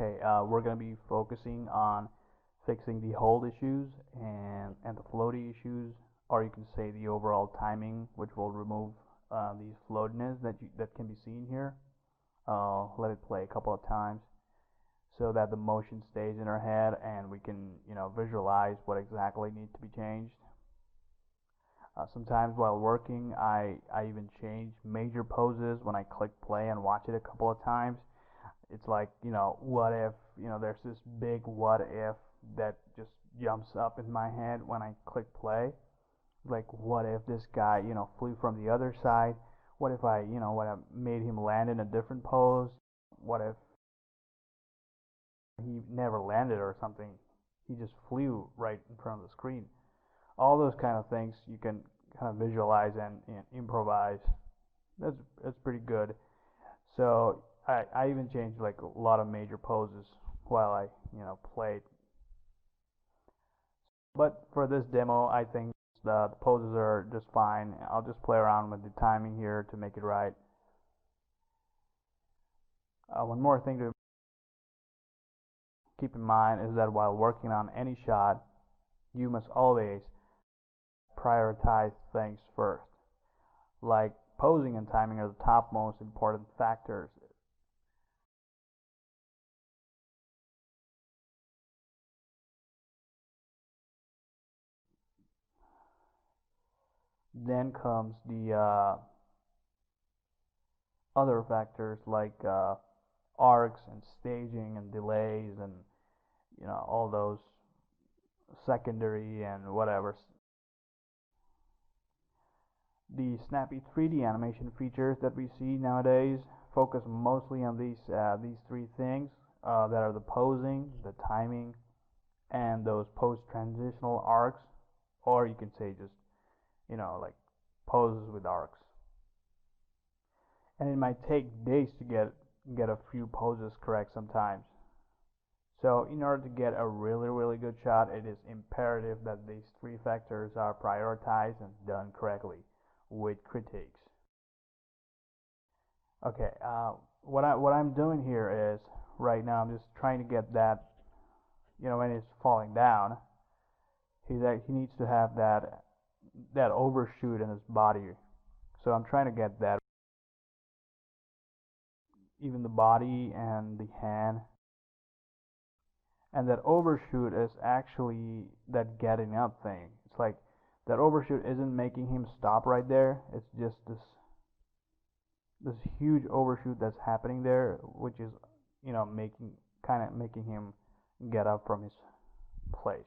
Okay, we're going to be focusing on fixing the hold issues and the floaty issues, or you can say the overall timing, which will remove these floatiness that can be seen here. Let it play a couple of times so that the motion stays in our head and we can, visualize what exactly needs to be changed. Sometimes while working, I even change major poses when I click play and watch it a couple of times. It's like, what if, there's this big what if that just jumps up in my head when I click play. Like, what if this guy, flew from the other side? What if I made him land in a different pose? What if he never landed or something? He just flew right in front of the screen. All those kind of things you can kind of visualize and improvise. That's pretty good. So I even changed like a lot of major poses while I played. But for this demo, I think the poses are just fine. I'll just play around with the timing here to make it right. One more thing to keep in mind is that while working on any shot, you must always prioritize things first. Like posing and timing are the top most important factors. Then comes the other factors like arcs and staging and delays and all those secondary and whatever. The snappy 3D animation features that we see nowadays focus mostly on these three things that are the posing, the timing, and those post-transitional arcs, or you can say just like poses with arcs. And it might take days to get a few poses correct sometimes. So in order to get a really good shot, it is imperative that these three factors are prioritized and done correctly with critiques. Okay, what I'm doing here is right now I'm just trying to get that, when he's falling down, he needs to have that overshoot in his body. So I'm trying to get that, even the body and the hand. And that overshoot is actually that getting up thing. It's like that overshoot isn't making him stop right there. It's just this huge overshoot that's happening there, which is making him get up from his place.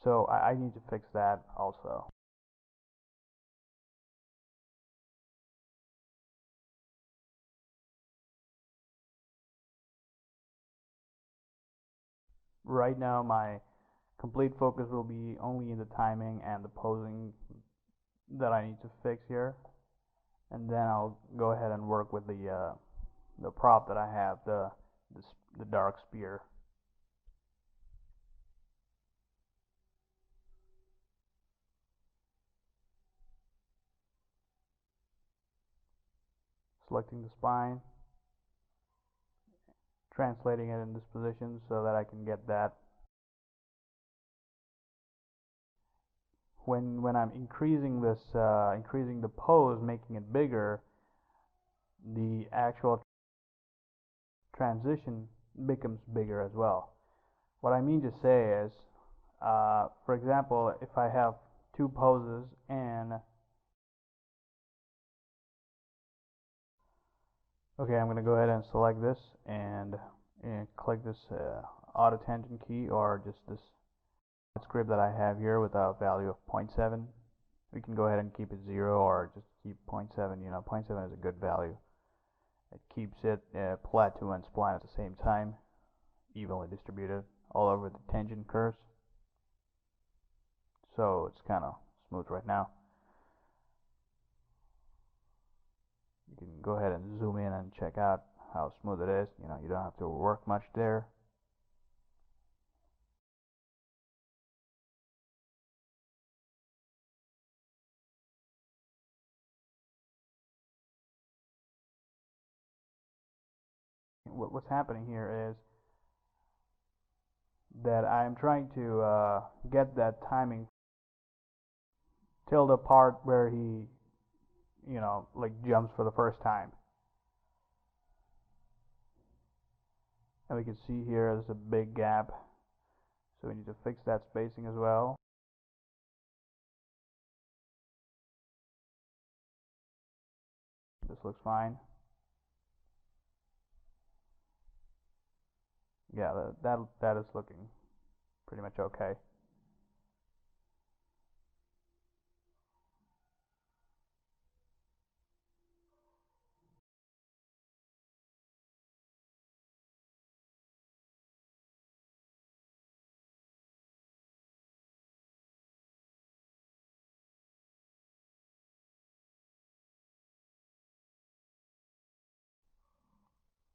So I need to fix that also. Right now my complete focus will be only in the timing and the posing that I need to fix here, and then I'll go ahead and work with the prop that I have, the dark spear. Selecting the spine, translating it in this position so that I can get that. When I'm increasing the pose, making it bigger, the actual transition becomes bigger as well. What I mean to say is, for example, if I have two poses and okay, I'm going to go ahead and select this and click this auto tangent key, or just this script that I have here with a value of 0.7. We can go ahead and keep it 0 or just keep 0.7. 0.7 is a good value. It keeps it plateau and spline at the same time, evenly distributed all over the tangent curves. So it's kind of smooth right now. You can go ahead and zoom in and check out how smooth it is. You don't have to work much there. what's happening here is that I'm trying to get that timing till the part where he, like jumps for the first time. And we can see here there's a big gap, so we need to fix that spacing as well. This looks fine. Yeah, that is looking pretty much okay.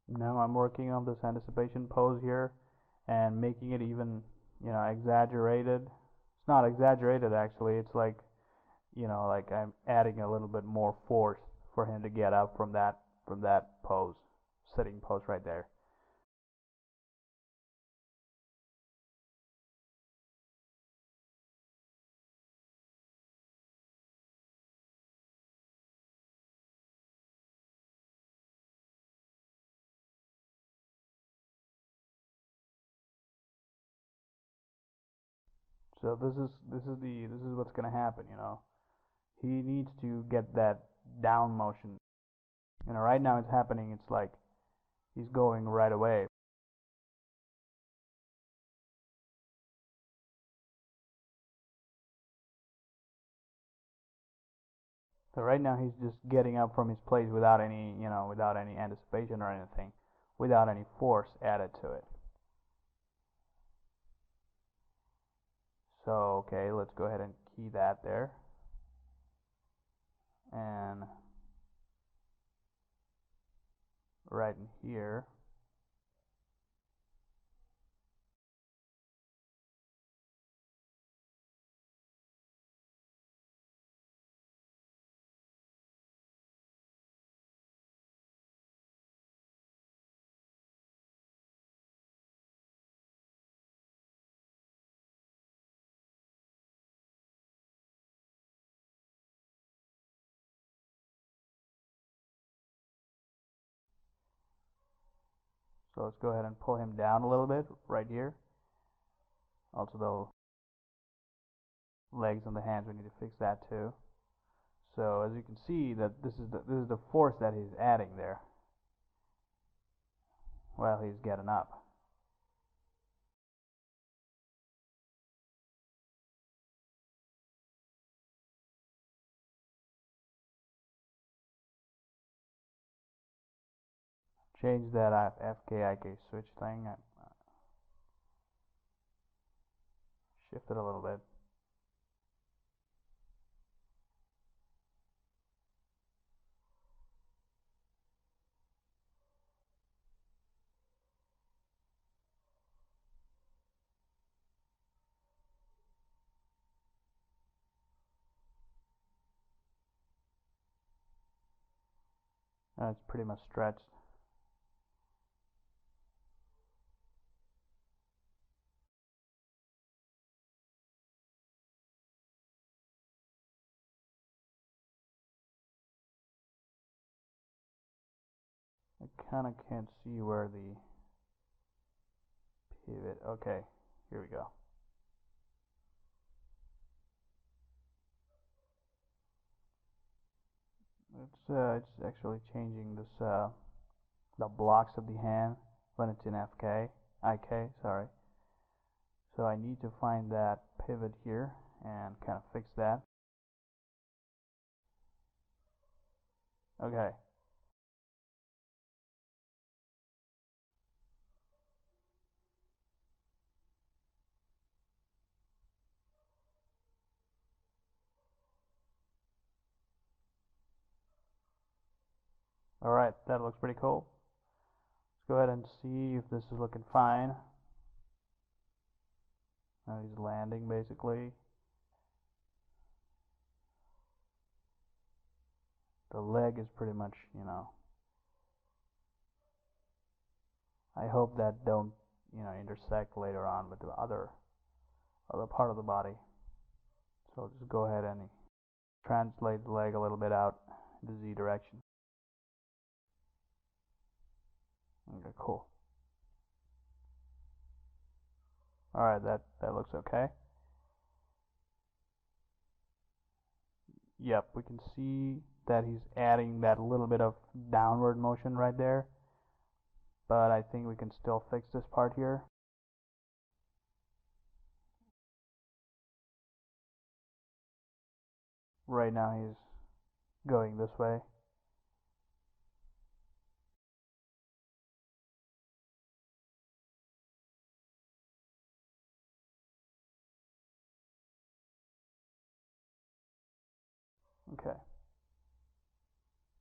Now I'm working on this anticipation pose here and making it even, exaggerated. It's not exaggerated actually. It's like, like I'm adding a little bit more force for him to get up from that pose, sitting pose right there. So this is what's gonna happen, He needs to get that down motion. Right now it's happening, it's like he's going right away. So right now he's just getting up from his place without any, without any anticipation or anything, without any force added to it. So, okay, let's go ahead and key that there. And right in here, so let's go ahead and pull him down a little bit right here. Also the legs and the hands, we need to fix that too. So as you can see, that this is the force that he's adding there while he's getting up. Change that FK-IK switch thing. Shift it a little bit. It's pretty much stretched. I kind of can't see where the pivot. Okay, here we go. It's actually changing this the blocks of the hand when it's in IK, sorry. So I need to find that pivot here and kind of fix that. Okay. Alright, that looks pretty cool. Let's go ahead and see if this is looking fine. Now he's landing basically. The leg is pretty much, I hope that don't, intersect later on with the other part of the body. So just go ahead and translate the leg a little bit out in the Z direction. Okay, cool. Alright, that looks okay. Yep, we can see that he's adding that little bit of downward motion right there. But I think we can still fix this part here. Right now he's going this way.